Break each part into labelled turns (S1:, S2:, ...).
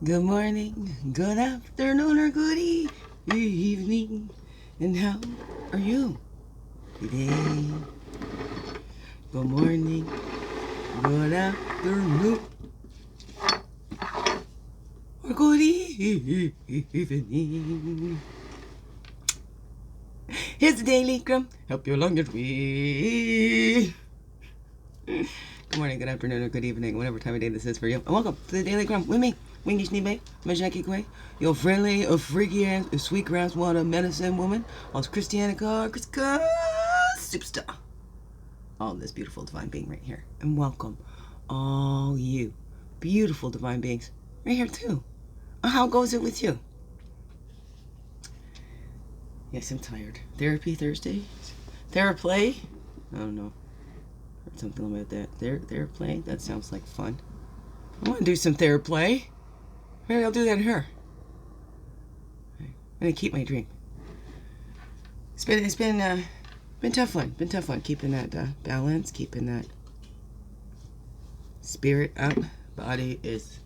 S1: Good morning, good afternoon, or good evening. And how are you today? Good morning, good afternoon, or good evening. Here's the Daily CRUMB. Help your lung get weak. Good morning, good afternoon, or good evening, whatever time of day this is for you. And welcome to the Daily CRUMB with me, Majick, your friendly, freaky ass, sweetgrass water medicine woman, also Christianica, superstar. All this beautiful divine being right here. And welcome all you beautiful divine beings right here too. How goes it with you? Yes, I'm tired. Therapy Thursday? Theraplay? I don't know. Heard something about that. Theraplay? That sounds like fun. I want to do some theraplay. Maybe I'll do that here. I'm gonna keep my dream. It's been tough one. Been tough one. Keeping that balance, keeping that spirit up. Body is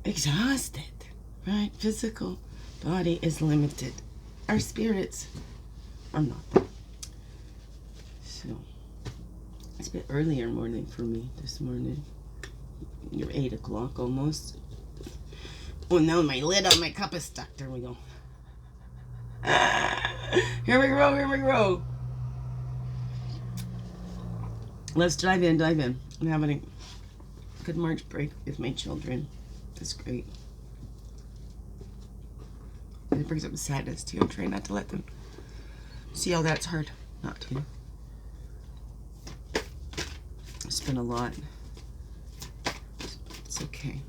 S1: exhausted, right? Physical body is limited. Our spirits are not. So it's a bit earlier morning for me this morning. You're 8 o'clock almost. Oh no, my lid on my cup is stuck. There we go. Here we go. Let's dive in. I'm having a good March break with my children. That's great. And it brings up sadness too. I'm trying not to let them see how that's hard. Not to. It's been a lot. It's okay.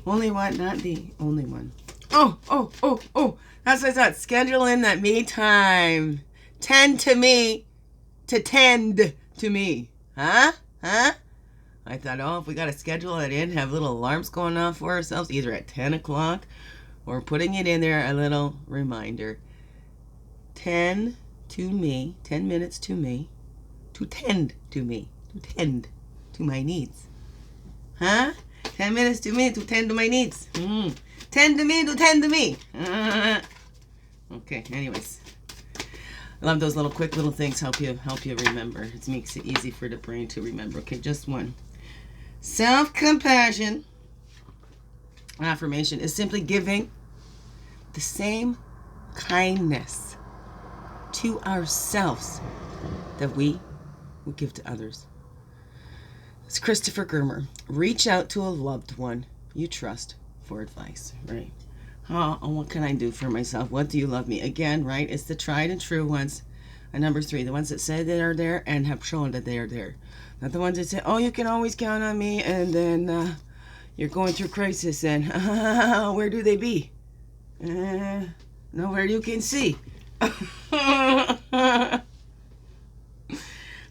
S1: Only one, not the only one. Oh. That's what I thought. Schedule in that me time. Tend to me. To tend to me. Huh? I thought, if we got to schedule it in, have little alarms going off for ourselves, either at 10 o'clock or putting it in there, a little reminder. 10 to me, 10 minutes to me, to tend to me, to tend to my needs. Huh? 10 minutes to me to tend to my needs. Tend to me to tend to me. Okay, anyways. I love those quick little things help you remember. It makes it easy for the brain to remember. Okay, just one. Self-compassion affirmation is simply giving the same kindness to ourselves that we would give to others. It's Christopher Germer. Reach out to a loved one you trust for advice, right? What can I do for myself? What do you love me? Again, right? It's the tried and true ones. And number 3, the ones that say they are there and have shown that they are there. Not the ones that say, you can always count on me, and then you're going through crisis, and where do they be? Nowhere you can see.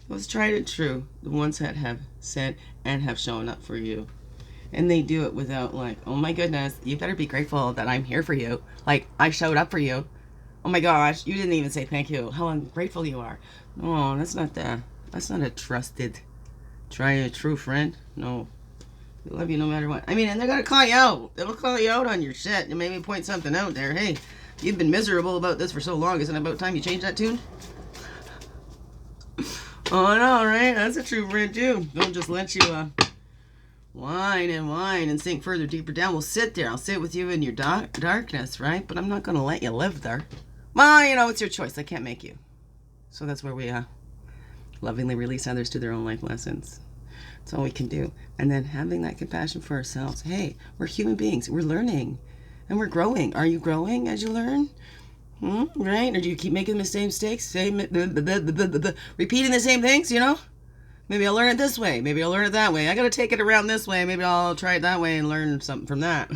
S1: Those tried and true, the ones that have said and have shown up for you. And they do it without oh my goodness, you better be grateful that I'm here for you. I showed up for you. Oh my gosh, you didn't even say thank you. How ungrateful you are. No, that's not a trusted, tried and true friend. No. They love you no matter what. And they're going to call you out. They'll call you out on your shit and maybe point something out there. Hey, you've been miserable about this for so long. Isn't it about time you change that tune? Oh, no, right? That's a true friend, too. Don't just let you whine and sink further, deeper down. We'll sit there. I'll sit with you in your darkness, right? But I'm not going to let you live there. Well, it's your choice. I can't make you. So that's where we lovingly release others to their own life lessons. That's all we can do. And then having that compassion for ourselves. Hey, we're human beings. We're learning. And we're growing. Are you growing as you learn? Right? Or do you keep making the same mistakes? Repeating the same things, Maybe I'll learn it this way. Maybe I'll learn it that way. I got to take it around this way. Maybe I'll try it that way and learn something from that.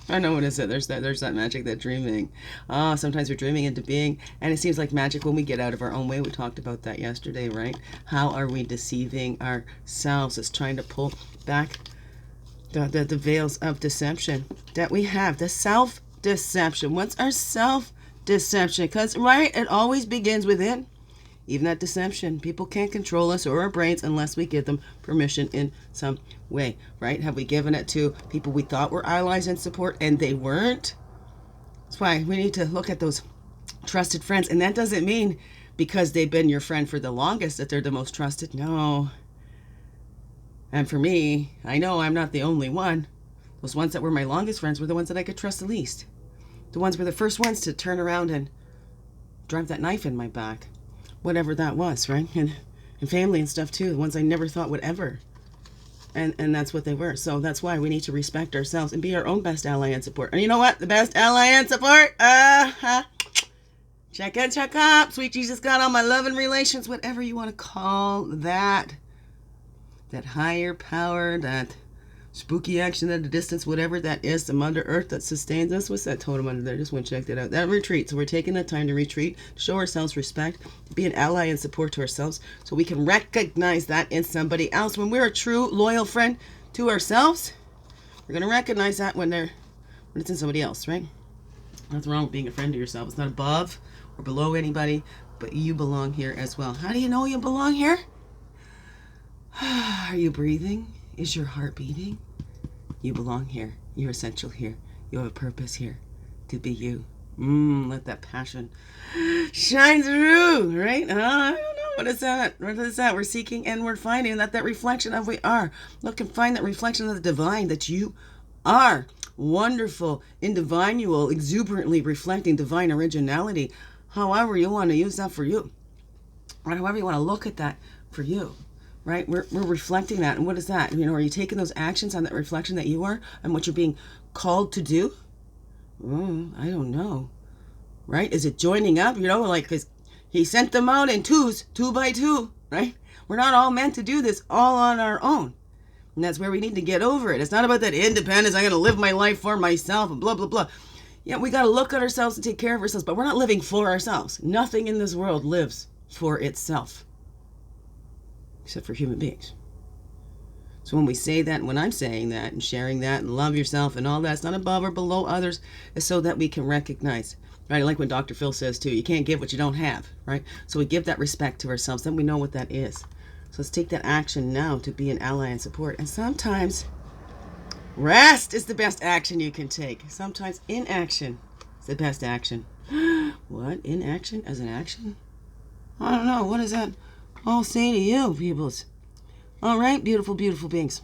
S1: I know what is it. There's that magic, that dreaming. Sometimes we're dreaming into being, and it seems like magic when we get out of our own way. We talked about that yesterday, right? How are we deceiving ourselves? It's trying to pull back the veils of deception that we have. The self-deception. What's our self-deception? Because, right, it always begins within. even that deception. People can't control us or our brains unless we give them permission in some way, right? Have we given it to people we thought were allies and support and they weren't? That's why we need to look at those trusted friends. And that doesn't mean because they've been your friend for the longest that they're the most trusted. No. And for me, I know I'm not the only one. Those ones that were my longest friends were the ones that I could trust the least. The ones were the first ones to turn around and drive that knife in my back. Whatever that was, right? And family and stuff too. The ones I never thought would ever. And that's what they were. So that's why we need to respect ourselves and be our own best ally and support. And you know what? The best ally and support? Check in, check up. Sweet Jesus God, all my loving relations, whatever you want to call that. That higher power, that spooky action at a distance, whatever that is, the Mother Earth that sustains us. What's that totem under there? Just want to check that out. That retreat. So we're taking the time to retreat, to show ourselves respect, to be an ally and support to ourselves, so we can recognize that in somebody else. When we're a true, loyal friend to ourselves, we're going to recognize that when it's in somebody else, right? Nothing wrong with being a friend to yourself. It's not above or below anybody, but you belong here as well. How do you know you belong here? Are you breathing? Is your heart beating? You belong here. You're essential here. You have a purpose here to be you. Let that passion shine through, right? I don't know. What is that? What is that? We're seeking and we're finding that reflection of we are. Look and find that reflection of the divine that you are. Wonderful, individual, exuberantly reflecting divine originality. However you want to use that for you. Or however you want to look at that for you. Right? We're reflecting that. And what is that? You know, are you taking those actions on that reflection that you are and what you're being called to do? I don't know. Right? Is it joining up? You know, like, because he sent them out in twos, 2 by 2, right? We're not all meant to do this all on our own. And that's where we need to get over it. It's not about that independence. I'm going to live my life for myself and blah, blah, blah. Yeah, we got to look at ourselves and take care of ourselves, but we're not living for ourselves. Nothing in this world lives for itself. Except for human beings. So when we say that, and when I'm saying that, and sharing that, and love yourself, and all that, it's not above or below others, it's so that we can recognize, right? Like when Dr. Phil says too, you can't give what you don't have, right? So we give that respect to ourselves, then we know what that is. So let's take that action now to be an ally and support. And sometimes rest is the best action you can take. Sometimes inaction is the best action. What? Inaction as an action? I don't know. What does that all say to you, peoples? All right, beautiful, beautiful beings.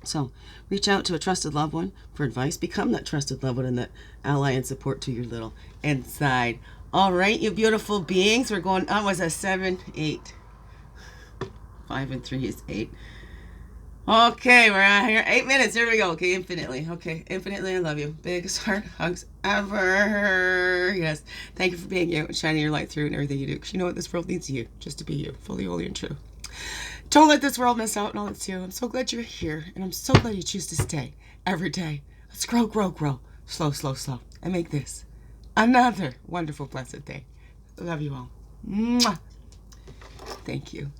S1: So reach out to a trusted loved one for advice. Become that trusted loved one and that ally and support to your little inside. All right, you beautiful beings. We're going on. Was a 7, 8. 5 and 3 is 8. Okay, we're out here. 8 minutes. There we go. Okay, infinitely. Okay, infinitely. I love you. Biggest heart hugs ever. Yes. Thank you for being you and shining your light through and everything you do. Because you know what? This world needs you. Just to be you. Fully, holy, and true. Don't let this world miss out on all it's you. I'm so glad you're here. And I'm so glad you choose to stay every day. Let's grow, grow, grow. Slow, slow, slow. And make this another wonderful, blessed day. I love you all. Mwah. Thank you.